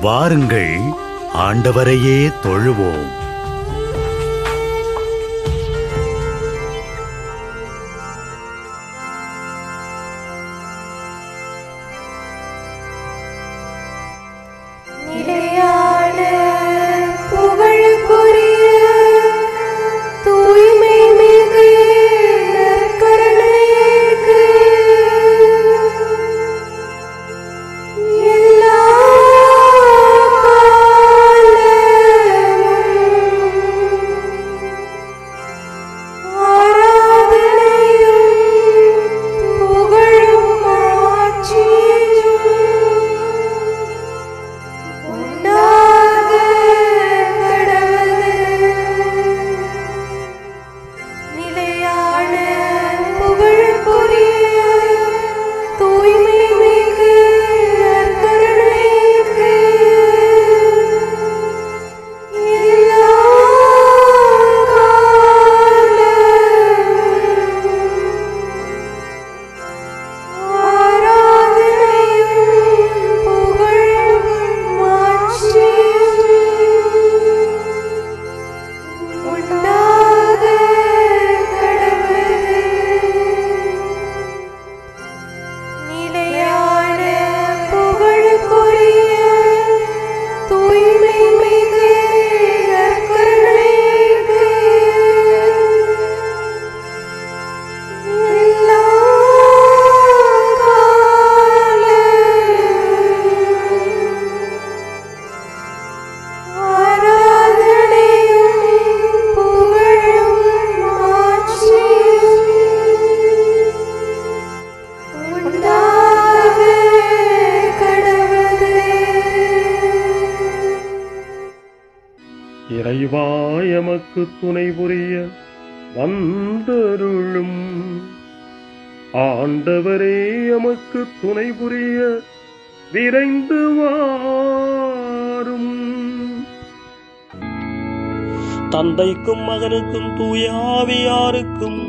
வாருங்கள், ஆண்டவரையே தொழுவோம். இறைவா எமக்கு துணை புரிய வந்தருளும். ஆண்டவரே எமக்கு துணை புரிய விரைந்து வாரும். தந்தைக்கும் மகனுக்கும் தூய ஆவியாருக்கும்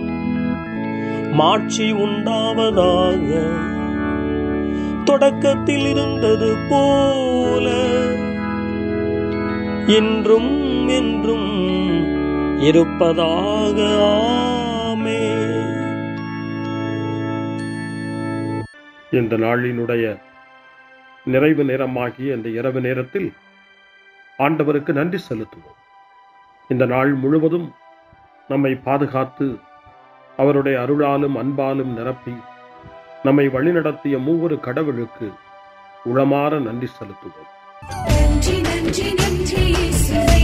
மாட்சி உண்டாவதாக. தொடக்கத்தில் இருந்தது போல இன்றும் என்றும் இருப்பதாக. ஆமென். இந்த நாளினுடைய நிறைவு நேரமாகிய இந்த இரவு நேரத்தில் ஆண்டவருக்கு நன்றி செலுத்துவோம். இந்த நாள் முழுவதும் நம்மை பாதுகாத்து அவருடைய அருளாலும் அன்பாலும் நிரப்பி நம்மை வழிநடத்திய மூவரு கடவுளுக்கு உளமாற நன்றி செலுத்துவோம். நன்றி நன்றி நன்றி இயேசுவே,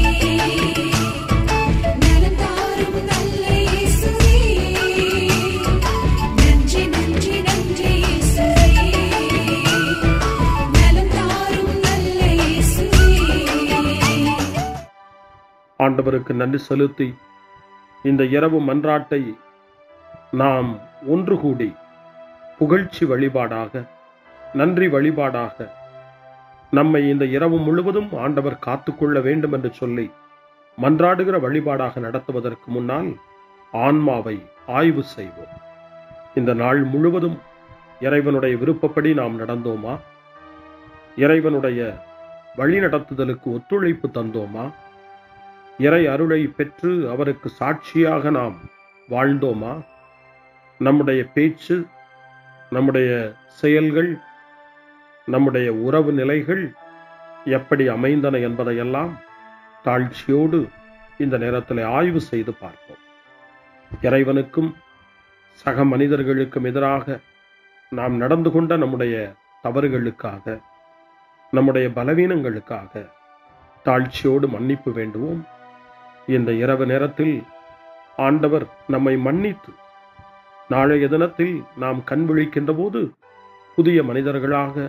நலம் தாரும் நல்ல இயேசுவே. நன்றி நன்றி நன்றி இயேசுவே, நலம் தாரும் நல்ல இயேசுவே. ஆண்டவருக்கு நன்றி செலுத்தி இந்த இரவு மன்றாட்டை நாம் ஒன்று கூடி புகழ்ச்சி வழிபாடாக, நன்றி வழிபாடாக நம்மை இந்த இரவு முழுவதும் ஆண்டவர் காத்துக்கொள்ள வேண்டும் என்று சொல்லி மன்றாடுகிற வழிபாடாக நடத்துவதற்கு முன்னால் ஆன்மாவை ஆய்வு செய்வோம். இந்த நாள் முழுவதும் இறைவனுடைய விருப்பப்படி நாம் நடந்தோமா? இறைவனுடைய வழி நடத்துதலுக்கு ஒத்துழைப்பு தந்தோமா? இறை அருளை பெற்று அவருக்கு சாட்சியாக நாம் வாழ்ந்தோமா? நம்முடைய பேச்சு, நம்முடைய செயல்கள், நம்முடைய உறவு நிலைகள் எப்படி அமைந்தன என்பதையெல்லாம் தாழ்ச்சியோடு இந்த நேரத்தில் ஆய்வு செய்து பார்ப்போம். இறைவனுக்கும் சக மனிதர்களுக்கும் எதிராக நாம் நடந்து கொண்ட நம்முடைய தவறுகளுக்காக, நம்முடைய பலவீனங்களுக்காக தாழ்ச்சியோடு மன்னிப்பு வேண்டுவோம். இந்த இரவு நேரத்தில் ஆண்டவர் நம்மை மன்னித்து நாளைய தினத்தில் நாம் கண் விழிக்கின்ற போது புதிய மனிதர்களாக,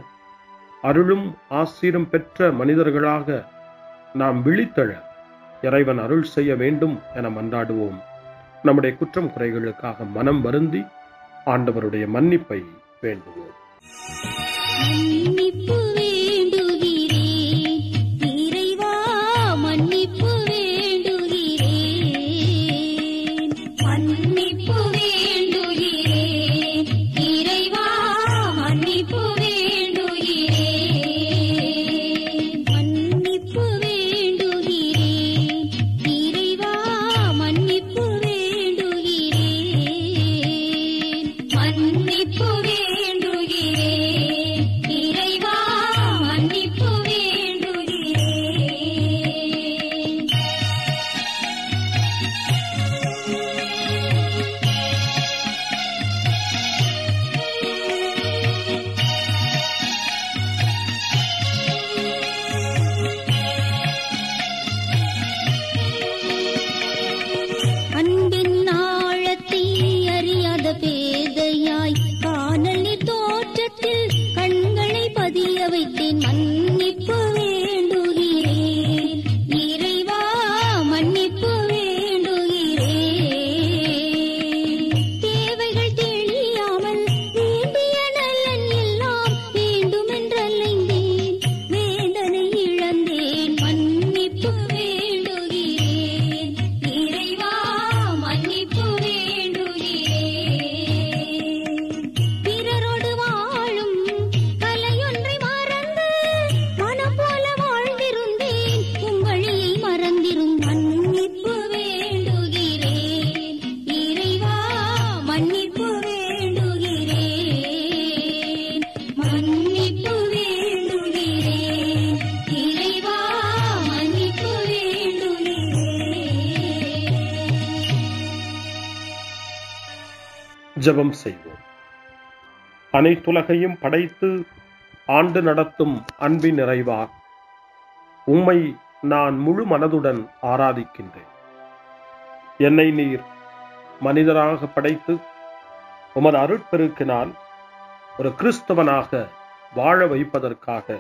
அருளும் ஆசீரும் பெற்ற மனிதர்களாக நாம் விழித்தெழ இறைவன் அருள் செய்ய வேண்டும் என மன்றாடுவோம். நம்முடைய குற்றம் குறைகளுக்காக மனம் வருந்தி ஆண்டவருடைய மன்னிப்பை வேண்டுவோம். மன்னிப்பு வேண்டுகிறேன் இறைவா, மன்னிப்பு வேண்டுகிறேன். மன்னிப்பு வேண்டுகிறேன் இறைவா, மன்னிப்பு வேண்டுகிறேன். மன்னிப்பு வேண்டுகிறேன் இறைவா மன்னிப்பு வேண்டுகிறேன் தேவைகள் தெரியாமல் வேண்டிய நலன் எல்லாம் வேண்டுமென்றலைந்தேன் வேதனை இழந்தேன் மன்னிப்பு வேண்டுகிறேன் இறைவா மன்னிப்பு வேண்டுகிறேன் பிறரோடு வாழும் கலையொன்றை மறந்து மனம் போல வாழ்ந்திருந்தேன் உம் வழியை மறந்திரும் மன்னிப்பு வேண்டுகிறேன் இறைவா மன்னிப்பு வேண்டுகிறேன் மன்னிப்பு வேண்டுகிறேன் இறைவா மன்னிப்பு வேண்டுகிறேன். ஜெபம் செய்வோம். அனைத்துலகையும் படைத்து ஆண்டு நடத்தும் அன்பின் நிறைவா, உம்மை நான் முழு மனதுடன் ஆராதிக்கின்றேன். என்னை நீர் மனிதராக படைத்து உமது அருட்பெருக்கினால் ஒரு கிறிஸ்தவனாக வாழ வைப்பதற்காக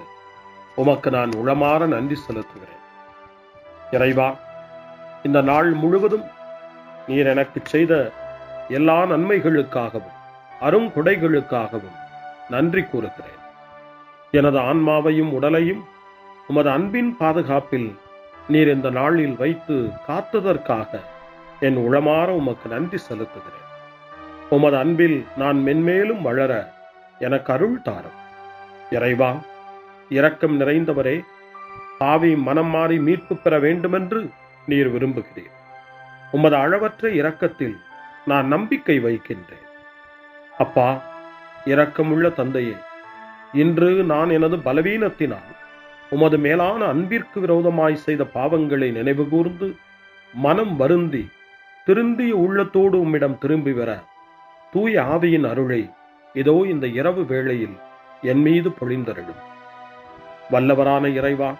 உமக்கு நான் உளமாற நன்றி செலுத்துகிறேன். இறைவா, இந்த நாள் முழுவதும் நீர் எனக்கு செய்த எல்லா நன்மைகளுக்காகவும் அருங்கொடைகளுக்காகவும் நன்றி கூறுகிறேன். எனது ஆன்மாவையும் உடலையும் உமது அன்பின் பாதுகாப்பில் நீர் இந்த நாளில் வைத்து காத்ததற்காக என் உளமாற உமக்கு நன்றி செலுத்துகிறேன். உமது அன்பில் நான் மென்மேலும் வளர எனக்கு அருள் தாரும். இறைவா, இரக்கம் நிறைந்தவரே, பாவி மனம் மாறி மீட்பு பெற வேண்டுமென்று நீர் விரும்புகிறீர். உமது அளவற்ற இரக்கத்தில் நான் நம்பிக்கை வைக்கின்றேன். அப்பா, இரக்கமுள்ள தந்தையே, இன்று நான் எனது பலவீனத்தினால் உமது மேலான அன்பிற்கு விரோதமாய் செய்த பாவங்களை நினைவு கூர்ந்து மனம் வருந்தி திருந்திய உள்ளத்தோடு உம்மிடம் திரும்பி வர தூய ஆவியின் அருளை இதோ இந்த இரவு வேளையில் என் மீது பொழிந்தருளும். வல்லவரான இறைவா,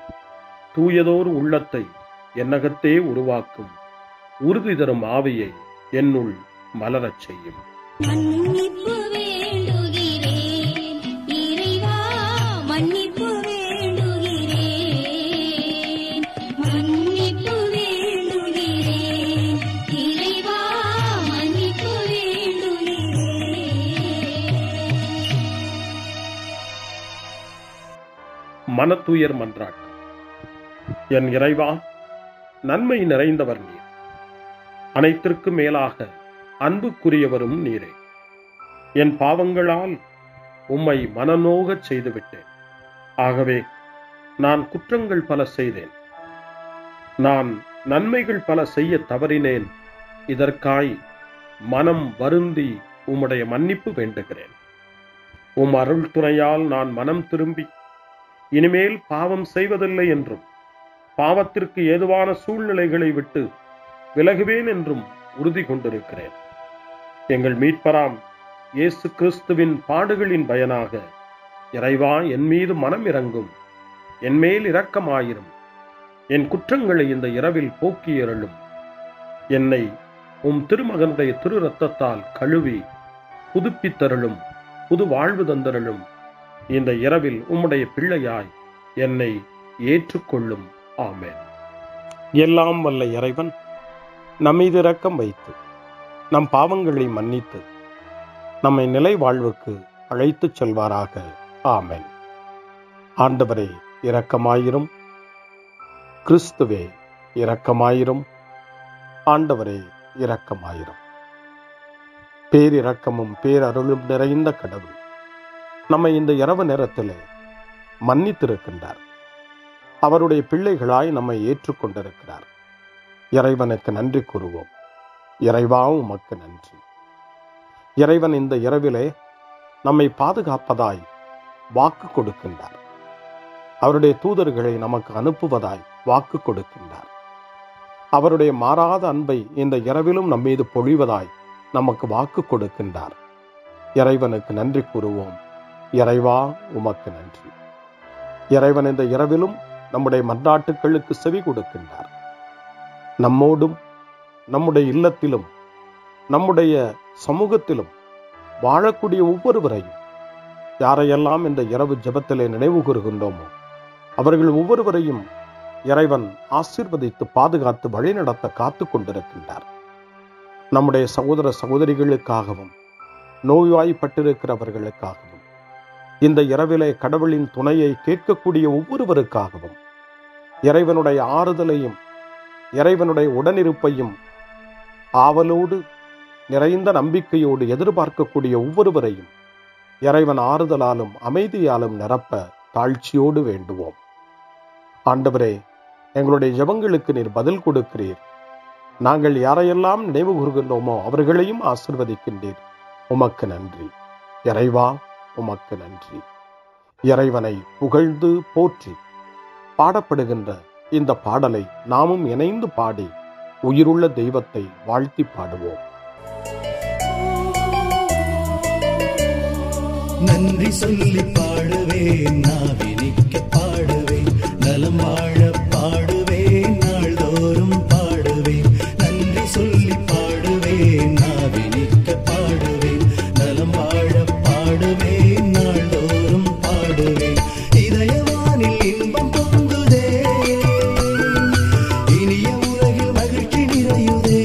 தூயதோர் உள்ளத்தை என்னகத்தே உருவாக்கும் உறுதி தரும் ஆவியை என்னுள் மலரச் செய்யும். மன்னிப்பு வேண்டுகிறேன் இறைவா மன்னிப்பு வேண்டுகிறேன் மன்னிப்பு வேண்டுகிறேன் இறைவா மன்னிப்பு வேண்டுகிறேன். மனத்துயர் மன்றாட்டு. என் இறைவா, நன்மை நிறைந்தவர் நீர், அனைத்திற்கும் மேலாக அன்புக்குரியவரும் நீரே. என் பாவங்களால் உம்மை மனநோகச் செய்துவிட்டேன். ஆகவே நான் குற்றங்கள் பல செய்தேன். நான் நன்மைகள் பல செய்ய தவறினேன். இதற்காய் மனம் வருந்தி உம்முடைய மன்னிப்பு வேண்டுகிறேன். உம் அருள் துணையால் நான் மனம் திரும்பி இனிமேல் பாவம் செய்வதில்லை என்றும் பாவத்திற்கு ஏதுவான சூழ்நிலைகளை விட்டு விலகுவேன் என்றும் உறுதி கொண்டிருக்கிறேன். எங்கள் மீட்பராம் இயேசு கிறிஸ்துவின் பாடுகளின் பயனாக இறைவா, என் மீது மனம் இறங்கும், என் மேல் இரக்கமாயிரும். என் குற்றங்களை இந்த இரவில் போக்கி அருளும். என்னை உம் திருமகனுடைய திரு இரத்தத்தால் கழுவி புதுப்பித்தருளும், புது வாழ்வு தந்தருளும். இந்த இரவில் உம்முடைய பிள்ளையாய் என்னை ஏற்றுக்கொள்ளும். ஆமென். எல்லாம் வல்ல இறைவன் நம்மீது இரக்கம் வைத்து நம் பாவங்களை மன்னித்து நம்மை நிலை வாழ்வுக்கு அழைத்துச் செல்வாராக. ஆமென். ஆண்டவரே இரக்கமாயிரும். கிறிஸ்துவே இரக்கமாயிரும். ஆண்டவரே இரக்கமாயிரும். பேரிரக்கமும் பேரருளும் நிறைந்த கடவுள் நம்மை இந்த இரவு நேரத்திலே மன்னித்திருக்கின்றார். அவருடைய பிள்ளைகளாய் நம்மை ஏற்றுக்கொண்டிருக்கிறார். இறைவனுக்கு நன்றி கூறுவோம். இறைவா, உமக்கு நன்றி. இறைவன் இந்த இரவிலே நம்மை பாதுகாப்பதாய் வாக்கு கொடுக்கின்றார். அவருடைய தூதர்களை நமக்கு அனுப்புவதாய் வாக்கு கொடுக்கின்றார். அவருடைய மாறாத அன்பை இந்த இரவிலும் நம்மீது பொழிவதாய் நமக்கு வாக்கு கொடுக்கின்றார். இறைவனுக்கு நன்றி கூறுவோம். இறைவா, உமக்கு நன்றி. இறைவன் இந்த இரவிலும் நம்முடைய மன்றாட்டுக்களுக்கு செவி கொடுக்கின்றார். நம்மோடும் நம்முடைய இல்லத்திலும் நம்முடைய சமூகத்திலும் வாழக்கூடிய ஒவ்வொருவரையும், யாரையெல்லாம் இந்த இரவு ஜெபத்திலே நினைவு கூறுகின்றோமோ அவர்கள் ஒவ்வொருவரையும் இறைவன் ஆசீர்வதித்து பாதுகாத்து வழிநடத்த காத்து கொண்டிருக்கின்றார். நம்முடைய சகோதர சகோதரிகளுக்காகவும் நோய்வாய்ப்பட்டிருக்கிறவர்களுக்காகவும் இந்த இரவிலே கடவுளின் துணையை கேட்கக்கூடிய ஒவ்வொருவருக்காகவும் இறைவனுடைய ஆறுதலையும் இறைவனுடைய உடனிருப்பையும் ஆவலோடு நிறைந்த நம்பிக்கையோடு எதிர்பார்க்கக்கூடிய ஒவ்வொருவரையும் இறைவன் ஆறுதலாலும் அமைதியாலும் நிரப்ப தாழ்ச்சியோடு வேண்டுவோம். ஆண்டவரே, எங்களுடைய ஜெபங்களுக்கு நீர் பதில் கொடுக்கிறீர். நாங்கள் யாரையெல்லாம் நினைவு கூர்கின்றோமோ அவர்களையும் ஆசீர்வதிக்கின்றீர். உமக்கு நன்றி. இறைவா, உமக்கு நன்றி. இறைவனை புகழ்ந்து போற்றி பாடப்படுகின்ற இந்த பாடலை நாமும் இணைந்து பாடி உயிருள்ள தெய்வத்தை வாழ்த்தி பாடுவோம். நன்றி சொல்லி பாடுவேன், நாவினிக்க பாடுவேன், நலம் வாழ பாடுவேன், நாள்தோறும் பாடுவேன். நன்றி சொல்லி பாடுவேன், நாவினிக்க பாடுவேன், நலம் வாழ பாடுவேன், நாள்தோறும் பாடுவேன். இதயவானில் இன்பம் பொங்குதே, இனிய உலகில் மகிழ்ச்சி நிறையுதே.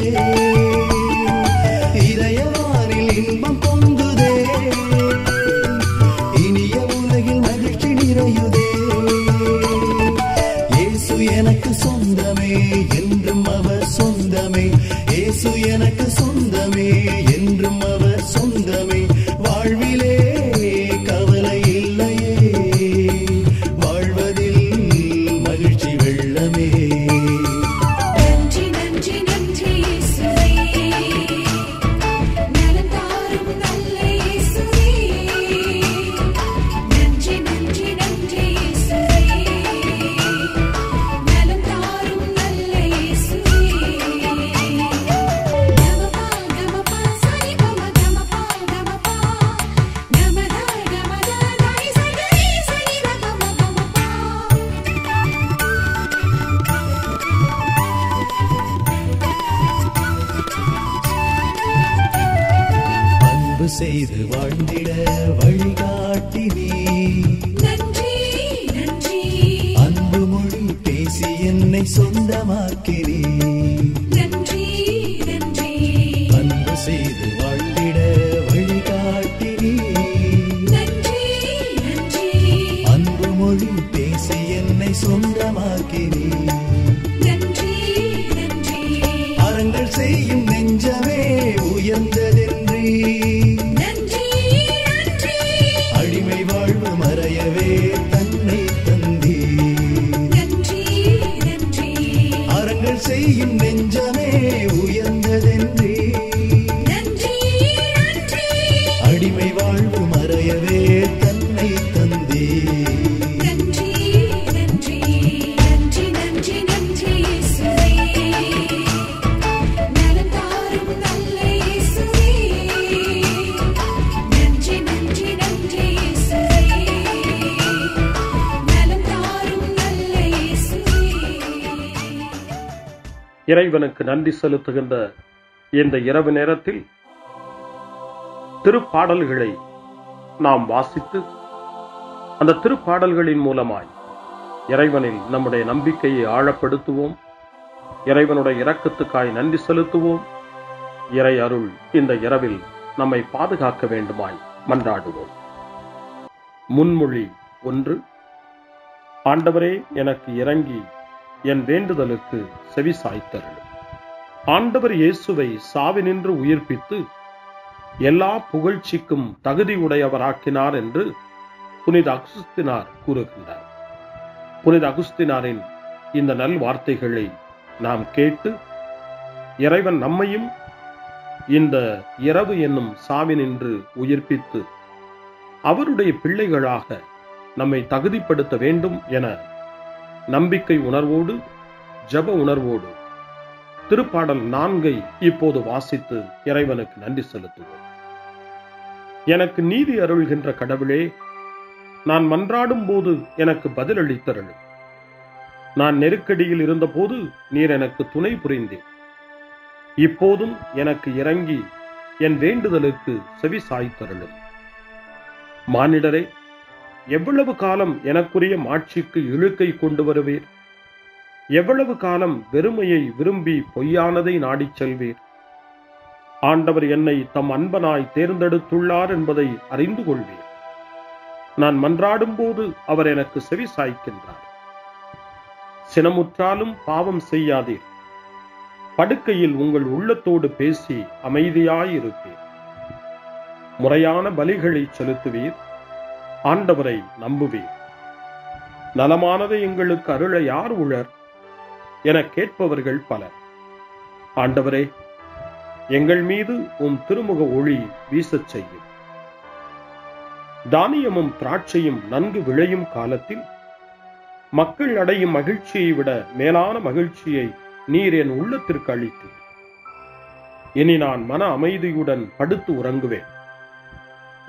இதயவானில் இன்பம் பொங்குதே, இனிய உலகில் மகிழ்ச்சி நிறையுதே. இயேசு எனக்கு சொந்தமே, என்றும் அவர் சொந்தமே. இயேசு எனக்கு சொந்தமே, என்றும் அவர் சொந்தமே. வாழ்விலே கவலை இல்லையே, வாழ்வதில் மகிழ்ச்சி வெள்ளமே. நன்றி நன்றி நன்றி இயேசுவே, நலம் தாரும் நல்ல இயேசுவே. நன்றி நன்றி நன்றி இயேசுவே, நலம் தாரும் நல்ல இயேசுவே. கமபா கமபா சரி கம கமபா கமபா கமதா கமதா தாய் சரி சரி கமபா கமபா. அன்பு செய்து வாழ்ந்திட வழிகாட்டி நீ, நன்றி நன்றி அன்பு மொழி பேசி என்னை சொந்தமாக்கி நீ. நன்றி நன்றி அன்பு செய்து வாழ்ந்திட வழிகாட்டி நீ, நன்றி நன்றி அன்பு மொழி பேசி என்னை சொந்தமாக்கி நீ. நன்றி நன்றி அறங்கள் செய்யும் நெஞ்சமே உயர்ந்ததென்றி, நன்றி நன்றி அடிமை வாழ்வு மறையவே தன்னை தந்தி. நன்றி நன்றி அறங்கள் செய்யும் நெஞ்சமே உயர்ந்ததென்றி, நன்றி நன்றி அடிமை வாழ்வு மறையவே தன்னை தந்தி. நன்றி நன்றி நன்றி நன்றி நன்றி இயேசுவே, நலம் தாரும் நல்ல இயேசுவே. நன்றி நன்றி நன்றி இயேசுவே, நலம் தாரும் நல்ல இயேசுவே. இறைவனுக்கு நன்றி செலுத்துகின்ற இந்த இரவு நேரத்தில் திருப்பாடல்களை நாம் வாசித்து அந்த திருப்பாடல்களின் மூலமாய் இறைவனில் நம்முடைய நம்பிக்கையை ஆழப்படுத்துவோம். இறைவனுடைய இரக்கத்துக்காய் நன்றி செலுத்துவோம். இறை அருள் இந்த இரவில் நம்மை பாதுகாக்க வேண்டுமாய் மன்றாடுவோம். முன்மொழி 1. ஆண்டவரே, எனக்கு இறங்கி என் வேண்டுதலுக்கு செவி சாய்த்தருளும். ஆண்டவர் இயேசுவை சாவினின்று உயிர்ப்பித்து எல்லா புகழ்ச்சிக்கும் தகுதி உடையவராக்கினார் என்று புனித அகுஸ்தினார் கூறுகின்றார். புனித அகுஸ்தினாரின் இந்த நல் வார்த்தைகளை நாம் கேட்டு இறைவன் நம்மையும் இந்த இரவு என்னும் சாவினின்று உயிர்ப்பித்து அவருடைய பிள்ளைகளாக நம்மை தகுதிப்படுத்த வேண்டும் என நம்பிக்கை உணர்வோடு ஜப உணர்வோடு திருப்பாடல் 4 இப்போது வாசித்து இறைவனுக்கு நன்றி செலுத்துவோம். எனக்கு நீதி அருள்கின்ற கடவுளே, நான் மன்றாடும் போது எனக்கு பதிலளித்தருளும். நான் நெருக்கடியில் இருந்தபோது நீர் எனக்கு துணை புரிந்தீர். இப்போதும் எனக்கு இறங்கி என் வேண்டுதலுக்கு செவி சாய்த்தருளும். மானிடரே, எவ்வளவு காலம் எனக்குரிய மாட்சிக்கு இழுக்கை கொண்டு வருவீர்? எவ்வளவு காலம் வெறுமையை விரும்பி பொய்யானதை நாடிச் செல்வீர்? ஆண்டவர் என்னை தம் அன்பனாய் தேர்ந்தெடுத்துள்ளார் என்பதை அறிந்து கொள்வீர். நான் மன்றாடும் போது அவர் எனக்கு செவி சாய்க்கின்றார். சினமுற்றாலும் பாவம் செய்யாதீர். படுக்கையில் உங்கள் உள்ளத்தோடு பேசி அமைதியாயிருப்பீர். முறையான பலிகளை செலுத்துவீர். ஆண்டவரை நம்புவீர். நலமானதை எங்களுக்கு அருள யார் உளர் என கேட்பவர்கள் பலர். ஆண்டவரே, எங்கள் மீது உம் திருமுக ஒளி வீசச் செய்யும். தானியமும் திராட்சையும் நன்கு விளையும் காலத்தில் மக்கள் அடையும் மகிழ்ச்சியை விட மேலான மகிழ்ச்சியை நீர் என் உள்ளத்திற்கு அளித்தீர். இனி நான் மன அமைதியுடன் படுத்து உறங்குவேன்.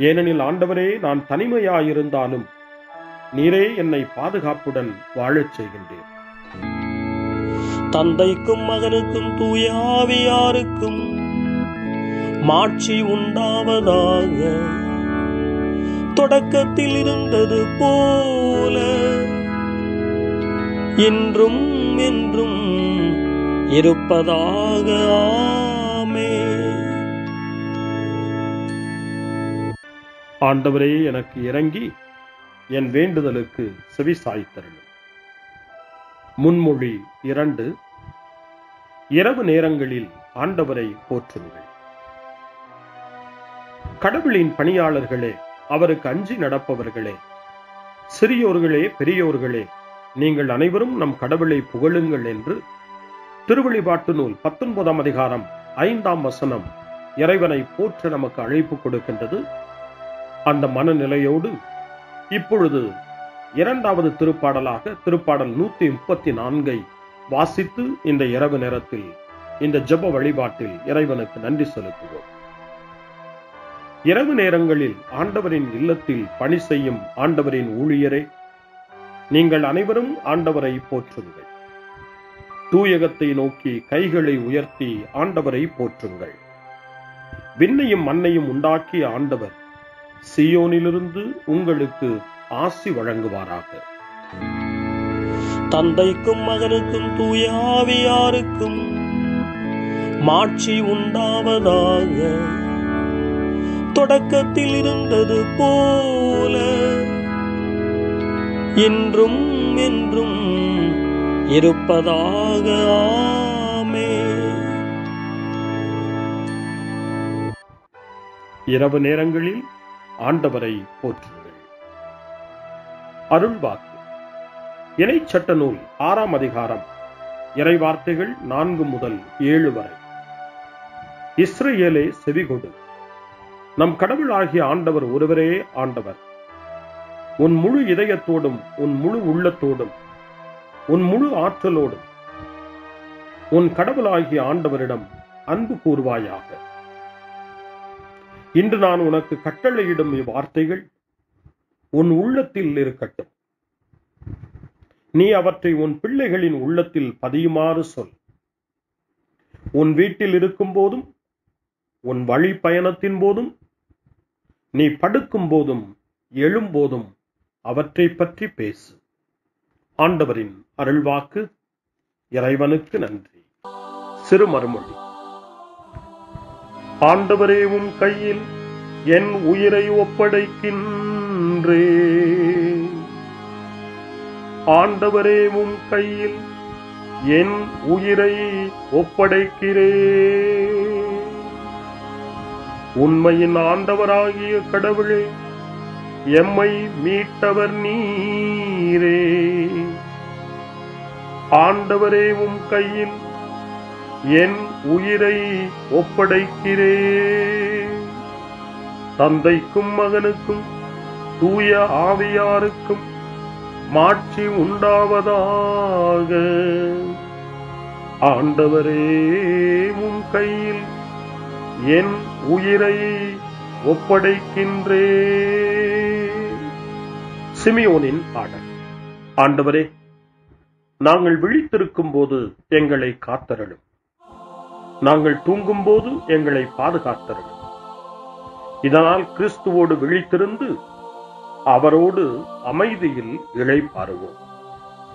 ஏனெனில் ஆண்டவரே, நான் தனிமையாயிருந்தாலும் நீரே என்னை பாதுகாப்புடன் வாழச் செய்கின்றேன். தந்தைக்கும் மகனுக்கும் தூய ஆவியாருக்கும் மாட்சி உண்டாவதாக. தொடக்கத்தில் இருந்தது போல இன்றும் என்றும் இருப்பதாக. ஆமென். ஆண்டவரே, எனக்கு இறங்கி என் வேண்டுதலுக்கு செவி சாய்த்தருளும். முன்மொழி 2. இரவு நேரங்களில் ஆண்டவரை போற்றுங்கள். கடவுளின் பணியாளர்களே, அவருக்கு அஞ்சி நடப்பவர்களே, சிறியோர்களே பெரியோர்களே, நீங்கள் அனைவரும் நம் கடவுளை புகழுங்கள் என்று திருவெளிப்பாட்டு நூல் 19ஆம் அதிகாரம் 5ஆம் வசனம் இறைவனை போற்ற நமக்கு அழைப்பு கொடுக்கின்றது. அந்த மனநிலையோடு இப்பொழுது 2வது திருப்பாடலாக திருப்பாடல் 134 வாசித்து இந்த இரவு நேரத்தில் இந்த ஜெப வழிபாட்டில் இறைவனுக்கு நன்றி செலுத்துவோம். இரவு நேரங்களில் ஆண்டவரின் இல்லத்தில் பணி செய்யும் ஆண்டவரின் ஊழியரே, நீங்கள் அனைவரும் ஆண்டவரை போற்றுங்கள். தூயகத்தை நோக்கி கைகளை உயர்த்தி ஆண்டவரை போற்றுங்கள். விண்ணையும் மண்ணையும் உண்டாக்கிய ஆண்டவர் சீயோனிலிருந்து உங்களுக்கு ஆசி வழங்குவாராக. தந்தைக்கும் மகனுக்கும் தூய ஆவியாருக்கும் மாட்சி உண்டாவதாக. தொடக்கத்தில் இருந்தது போல இன்றும் என்றும் இருப்பதாக. ஆமென். இரவு நேரங்களில் ஆண்டவரை போற்றுங்கள். அருள்வாக்கு இணைச்சட்ட நூல் 6ஆம் அதிகாரம் இறைவார்த்தைகள் 4 முதல் 7 வரை. இஸ்ரவேலே செவிகொடு, நம் கடவுளாகிய ஆண்டவர் ஒருவரே ஆண்டவர். உன் முழு இதயத்தோடும் உன் முழு உள்ளத்தோடும் உன் முழு ஆற்றலோடும் உன் கடவுளாகிய ஆண்டவரிடம் அன்பு கூர்வாயாக. இன்று நான் உனக்கு கட்டளையிடும் இவ்வார்த்தைகள் உன் உள்ளத்தில் இருக்கட்டும். நீ அவற்றை உன் பிள்ளைகளின் உள்ளத்தில் பதியுமாறு சொல். உன் வீட்டில் இருக்கும் போதும் உன் வழி பயணத்தின் போதும் நீ படுக்கும் போதும் எழும்போதும் அவற்றை பற்றி பேசு. ஆண்டவரின் அருள்வாக்கு. இறைவனுக்கு நன்றி. சிறு மறுமொழி. ஆண்டவரே, உம் கையில் என் உயிரை ஒப்படைக்கின்றேன். ஆண்டவரே, உம் கையில் என் உயிரை ஒப்படைக்கிறேன். உண்மையின் ஆண்டவராகிய கடவுளே, எம்மை மீட்டவர் நீரே. ஆண்டவரே, உம் கையில் என் உயிரை ஒப்படைக்கிறேன். தந்தைக்கும் மகனுக்கும் தூய ஆவியாருக்கும் மாட்சி உண்டாவதாக. ஆண்டவரே, உம் கையில் என் உயிரை ஒப்படைக்கின்றேன். சிமியோனின் பாடல். ஆண்டவரே, நாங்கள் விழித்திருக்கும் போது எங்களை காத்தருளும். நாங்கள் தூங்கும் போது எங்களை பாதுகாத்தருளும். இதனால் கிறிஸ்துவோடு விழித்திருந்து அவரோடு அமைதியில் இளைப்பாறுவோம்.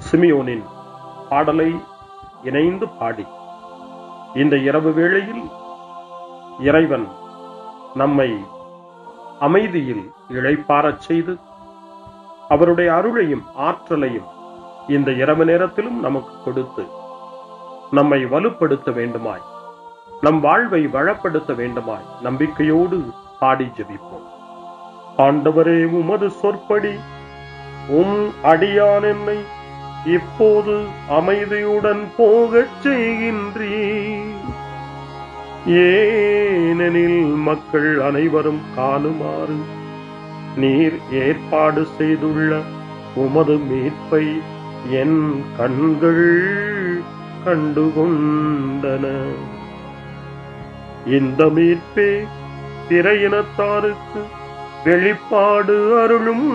சிமியோனின் பாடலை இணைந்து பாடி இந்த இரவு வேளையில் இறைவன் நம்மை அமைதியில் இளைப்பாறச் செய்து அவருடைய அருளையும் ஆற்றலையும் இந்த இரவு நேரத்திலும் நமக்கு கொடுத்து நம்மை வலுப்படுத்த வேண்டுமாய், நம் வாழ்வை வளப்படுத்த வேண்டுமாய் நம்பிக்கையோடு பாடி ஜெபிப்போம். ஆண்டவரே, உமது சொற்படி உம் அடியான் என்னை இப்போது அமைதியுடன் போகச் செய்கின்றீர். ஏனெனில் மக்கள் அனைவரும் காணுமாறு நீர் ஏற்பாடு செய்துள்ள உமது மீட்பை என் கண்கள் கண்டுகொண்டன. இந்த மீட்பே பிற இனத்தாருக்கு வெளிப்பாடு அருளும்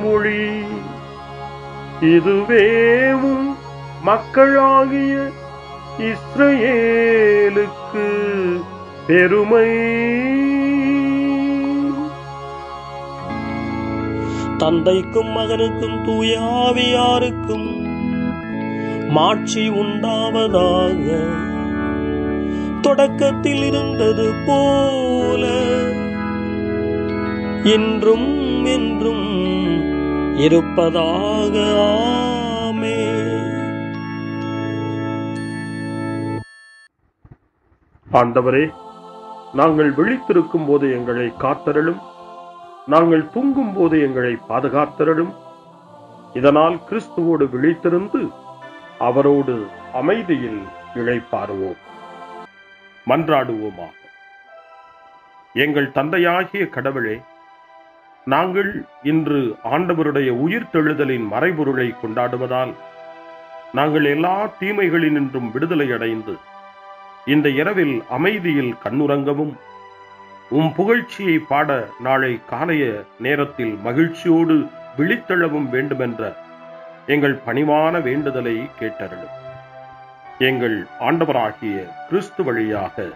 மொழி. இதுவேவும் மக்களாகிய இஸ்ரவேலுக்கு பெருமை. தந்தைக்கும் மகனுக்கும் தூய ஆவியாருக்கும் மாட்சி உண்டாவதாக. தொடக்கத்தில் இருந்தது போல இன்றும் என்றும் இருப்பதாக. ஆமென். ஆண்டவரே, நாங்கள் விழித்திருக்கும் போது எங்களை காத்தருளும், நாங்கள் தூங்கும் போது எங்களை பாதுகாத்தருளும். இதனால் கிறிஸ்துவோடு விழித்திருந்து அவரோடு அமைதியில் இளைப்பாறுவோம். மன்றாடுவோமாக. எங்கள் தந்தையாகிய கடவுளே, நாங்கள் இன்று ஆண்டவருடைய உயிர்த்தெழுதலின் மறைபொருளை கொண்டாடுவதால் நாங்கள் எல்லா தீமைகளினின்றும் விடுதலை அடைந்து இந்த இரவில் அமைதியில் கண்ணுறங்கவும் உம் புகழ்ச்சியை பாட நாளை காலைய நேரத்தில் மகிழ்ச்சியோடு விழித்தெழவும் வேண்டுமென்ற எங்கள் பணிவான வேண்டுதலை கேட்டருளும். எங்கள் ஆண்டவராகிய கிறிஸ்து வழியாக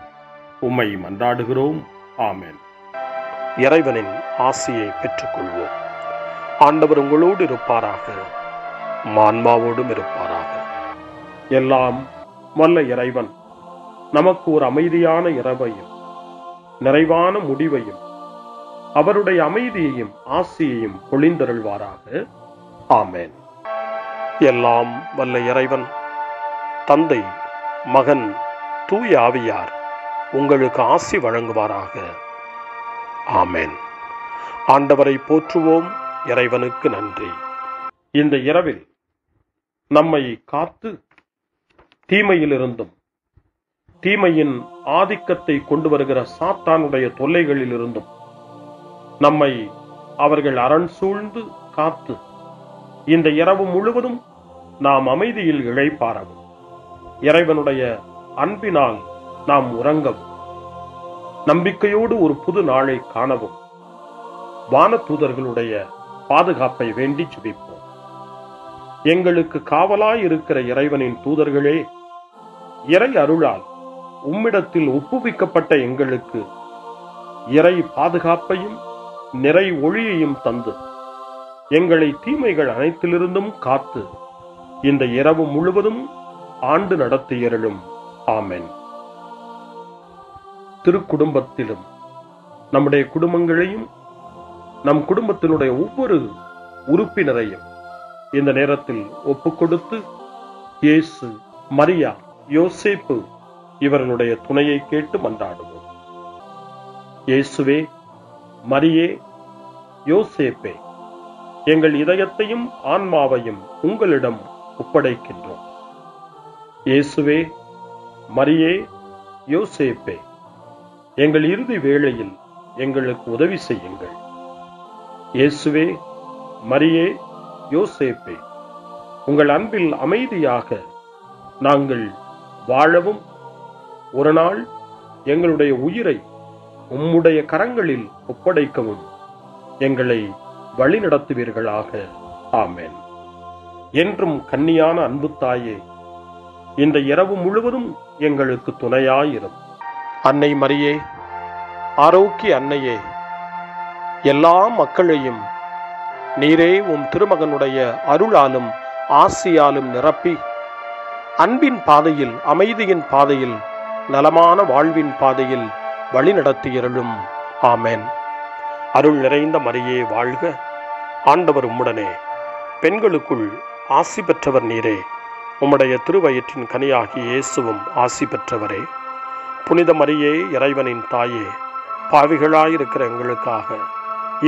உம்மை மன்றாடுகிறோம். ஆமென். இறைவனின் ஆசியை பெற்றுக்கொள்வோம். ஆண்டவர் உங்களோடு இருப்பாராக, ஆன்மாவோடும் இருப்பாராக. எல்லாம் வல்ல இறைவன் நமக்கு ஒரு அமைதியான இரவையும் நிறைவான முடிவையும் அவருடைய அமைதியையும் ஆசியையும் பொழிந்தருள்வாராக. ஆமென். எல்லாம் வல்ல இறைவன் தந்தை, மகன், தூய ஆவியார் உங்களுக்கு ஆசி வழங்குவாராக. ஆமென். ஆண்டவரை போற்றுவோம். இறைவனுக்கு நன்றி. இந்த இரவில் நம்மை காத்து தீமையிலிருந்தும் தீமையின் ஆதிக்கத்தை கொண்டு வருகிற சாத்தானுடைய தொல்லைகளில் இருந்தும் நம்மை அவர்கள் அரண் சூழ்ந்து காத்து இந்த இரவு முழுவதும் நாம் அமைதியில் இளைப்பாறவும், இறைவனுடைய அன்பினால் நாம் உறங்கவும், நம்பிக்கையோடு ஒரு புது நாளை காணவும் வானதூதர்களுடைய பாதுகாப்பை வேண்டி ஜெபிப்போம். எங்களுக்கு காவலாய் இருக்கிற இறைவனின் தூதர்களே, இறை அருளால் உம்மிடத்தில் ஒப்புவிக்கப்பட்ட எங்களுக்கு இறை பாதுகாப்பையும் நிறை ஒளியையும் தந்து எங்களை தீமைகள் அனைத்திலிருந்தும் காத்து இந்த இரவு முழுவதும் ஆண்டு நடத்தியருளும். ஆமென். திருக்குடும்பத்திலும் நம்முடைய குடும்பங்களையும் நம் குடும்பத்தினுடைய ஒவ்வொரு உறுப்பினரையும் இந்த நேரத்தில் ஒப்புக்கொடுத்து இயேசு, மரியா, யோசேப்பு இவர்களுடைய துணையை கேட்டு மன்றாடுவோம். இயேசுவே, மரியே, யோசேப்பே, எங்கள் இதயத்தையும் ஆன்மாவையும் உங்களிடம் ஒப்படைக்கின்றோம். இயேசுவே, மரியே, யோசேப்பே, எங்கள் இறுதி வேளையில் எங்களுக்கு உதவி செய்யுங்கள். இயேசுவே, மரியே, யோசேப்பே, உங்கள் அன்பில் அமைதியாக நாங்கள் வாழவும் ஒரு நாள் எங்களுடைய உயிரை உம்முடைய கரங்களில் ஒப்படைக்கவும் எங்களை வழிநடத்துவீர்களாக. ஆமென். என்றும் கன்னியான அன்பு தாயே, இந்த இரவு முழுவதும் எங்களுக்கு துணையாயிரும். அன்னை மரியே, ஆரோக்கிய அன்னையே, எல்லா மக்களையும் நீரே உம் திருமகனுடைய அருளாலும் ஆசியாலும் நிரப்பி அன்பின் பாதையில், அமைதியின் பாதையில், நலமான வாழ்வின் பாதையில் வழிநடத்தியருளும். ஆமென். அருள் நிறைந்த மரியே வாழ்க, ஆண்டவர் உம்முடனே, பெண்களுக்குள் ஆசி பெற்றவர் நீரே, உம்முடைய திருவயிற்றின் கனியாகிய இயேசுவும் ஆசி பெற்றவரே. புனித மரியே, இறைவனின் தாயே, பாவிகளாயிருக்கிற எங்களுக்காக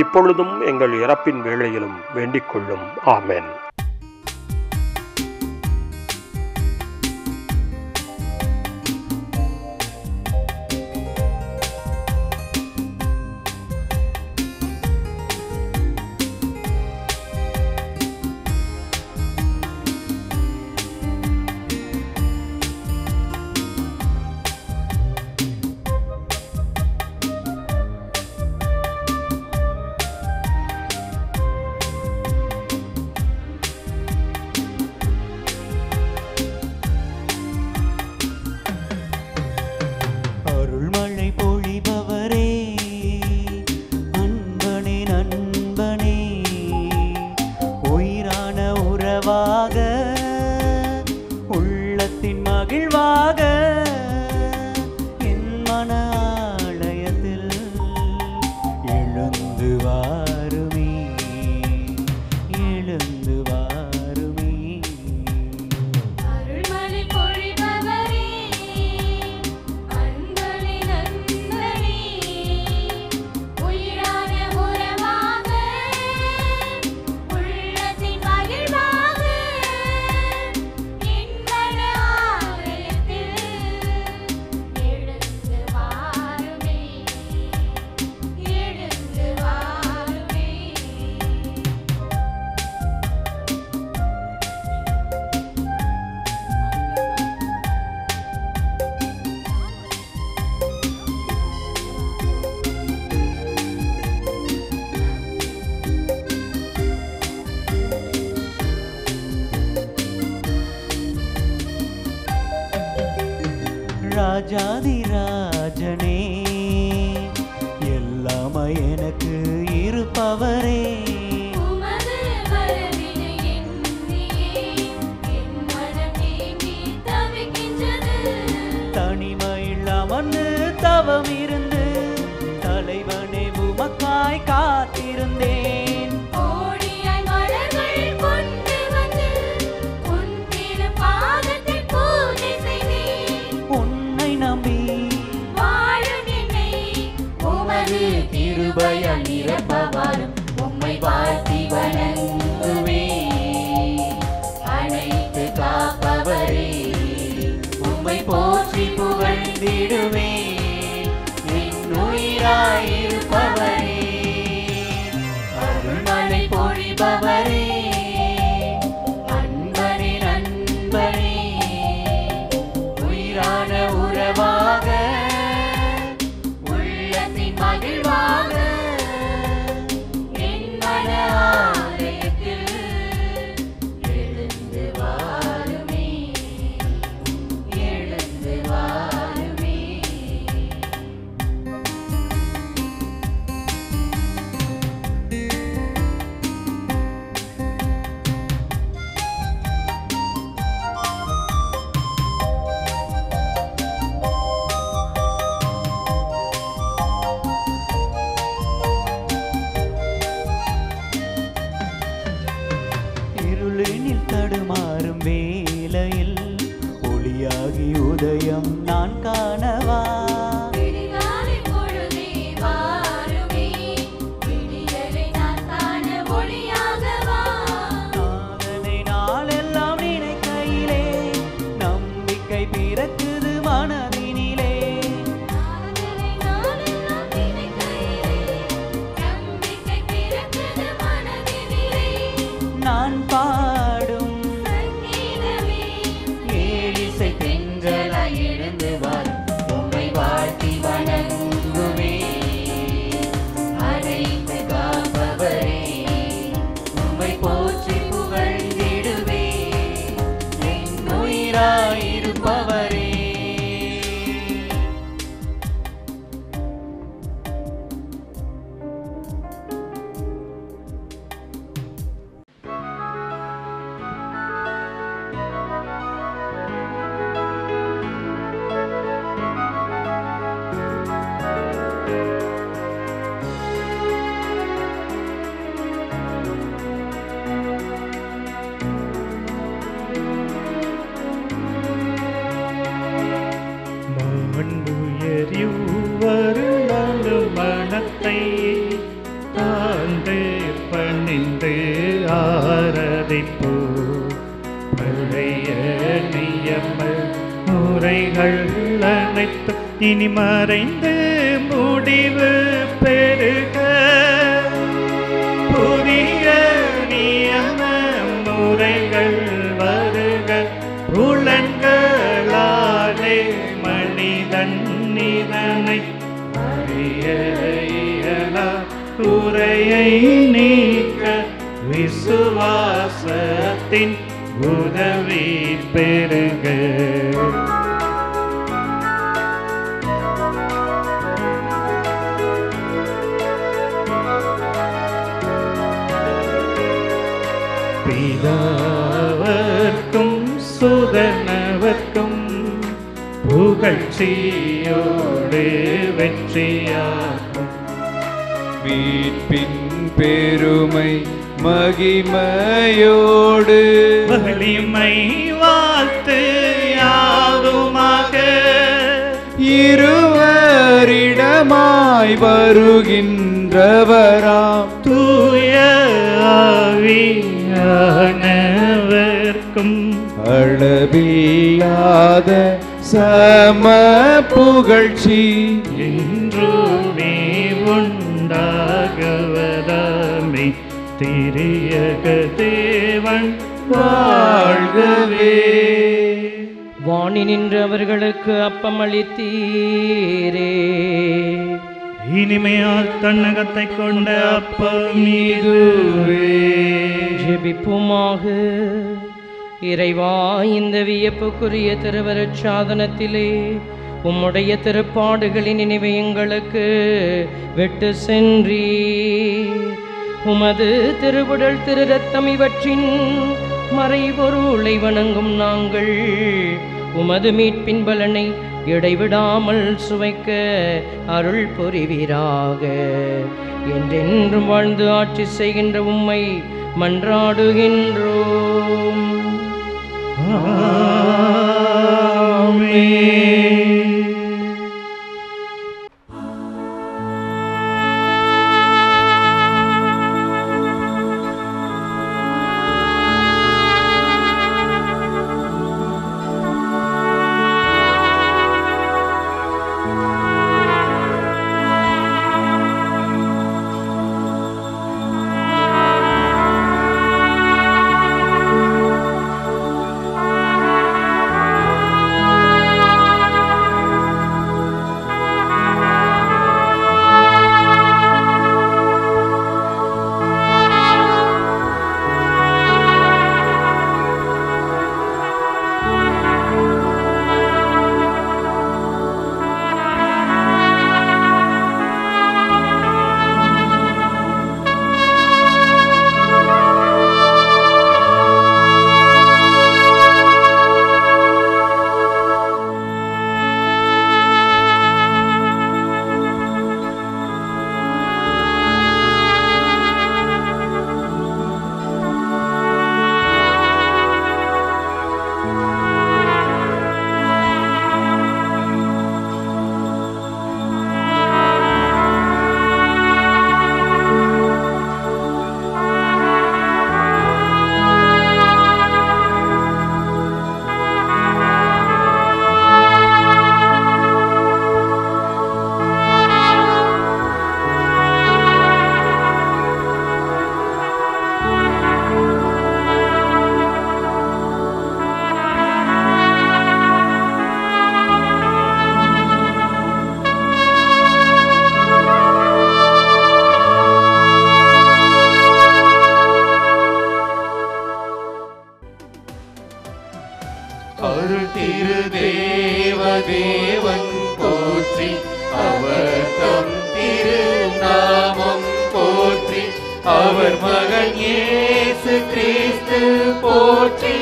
இப்பொழுதும் எங்கள் இறப்பின் வேளையிலும் வேண்டிக் கொள்ளும். ஆமென். அருள்மழை பொழிபவரே, அன்பனே நண்பனே, உயிரான உறவாக, உள்ளத்தின் மகிழ்வாக, என் மன ஆலயத்தில் எழுந்து வாருமே, எழுந்து வாருமே. அருள்மழை பொழிபவரே, அன்பனே நண்பனே, உயிரான உறவாக, உள்ளத்தின் மகிழ்வாக, என் மன ஆலயத்தில் எழுந்து வாருமே, எழுந்து வாருமே. ராஜாதி ராஜனே, எல்லாமே எனக்கு இருப்பவரே, உமது வரவினை எண்ணியே என் மனம் ஏங்கி தவிக்கின்றது. தனிமையில் அமர்ந்து தவம் இருந்து தலைவனே உமக்காய் காத்திருந்தேன். கோடியாய் மலர்கள் கொண்டு வந்து உன் திருப்பாதத்தில் பூஜை செய்தேன். உன்னை நம்பி வாழும் என்னை உமது கிருபையால் நிரப்பவாரும் உம்மை வாழ்த்தி வணங்குவேன். அனைத்து காப்பவரே, உம்மை போற்றி புகழ்ந்திடுவேன். என் உயிராயிருப்பவரே, அருள்மழை பொழிபவரே, அன்பனே நண்பனே, உயிரான உறவாக, உள்ளத்தின் மகிழ்வாக, என் மன ஆலயத்தில் எழுந்து வாருமே, எழுந்து வாருமே. இருளினில் தடுமாறும் வேளையில் ஒளியாகி உதயம் நான் காணவா. விடிகாலை பொழுதே வாருமே, விடியலை நான் காண ஒளியாக வா. நாதனை நாளெல்லாம் நினைக்கையிலே நம்பிக்கை பிறக்குது மனதினிலே. நாதனை நாளெல்லாம் நினைக்கையிலே நம்பிக்கை பிறக்குது மனதினிலே. நான் பாடும் சங்கீதமே ஏழிசை தென்றலாய் எழுந்து குறைகள் அனைத்தும் இனி மறைந்து முடிவு பெறுக. புதிய நியம முறைகள் வருக. புலன்களாலே மனிதன் இதனை அறிய இயலா. குறையை நீக்க விசுவாசத்தின் உதவி பெறுக. பிதாவர்க்கும் சுதனவர்க்கும் புகழ்ச்சியோடு வெற்றியாகும். மீட்பின் பெருமை மகிமையோடு வலிமை வாழ்த்து யாதுமாக. இருவரிடமாய் வருகின்றவராம் தூய ஆவியானவர்க்கும் அளவில்லாத சம புகழ்ச்சி என்றுமே உண்டாகவதாமே. திரியக தேவன் வாழ்கவே. வாணி நின்று அவர்களுக்கு அப்பமளித்தீரே. இனிமையால் தன்னகத்தை கொண்ட அப்பம் இதுவே. ஜெபிப்புமாக. இறைவா, இந்த வியப்புக்குரிய திருவருட் சாதனத்திலே உம்முடைய திருப்பாடுகளின் நினைவை எங்களுக்கு விட்டு சென்றீர். உமது திருவுடல் திரு ரத்தம் இவற்றின் மறைபொருளை வணங்கும் நாங்கள் உமது மீட்பின் பலனை இடைவிடாமல் சுவைக்க அருள் புரிவீராக. என்றென்றும் வாழ்ந்து ஆட்சி செய்கின்ற உம்மை மன்றாடுகின்றோம். அருள் திரு தேவன் போற்றி. அவர் தம் திரு நாமம் போற்றி. அவர் மகன் இயேசு கிறிஸ்து போற்றி.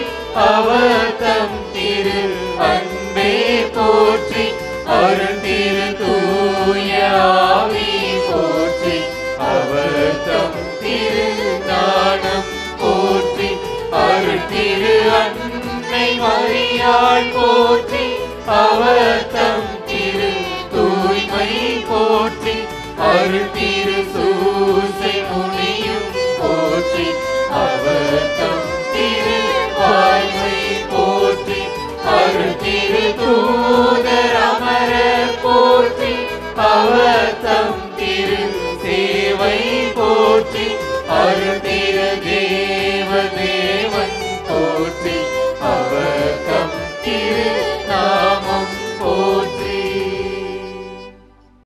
அவர் தம் திரு அன்பே போற்றி. அருள் திரு தூய ஆவி போற்றி. அவர் தம் திரு ஞானம் போற்றி. அருள் திரு அன்னை மரியாள் போற்றி. அவர் தம் திரு தூய்மை போற்றி. அருள் திரு சூசை முனியும் போற்றி. அவர் தம் திரு வாய்மை போற்றி. அருள் திரு சேவை போற்றி அருள் திரு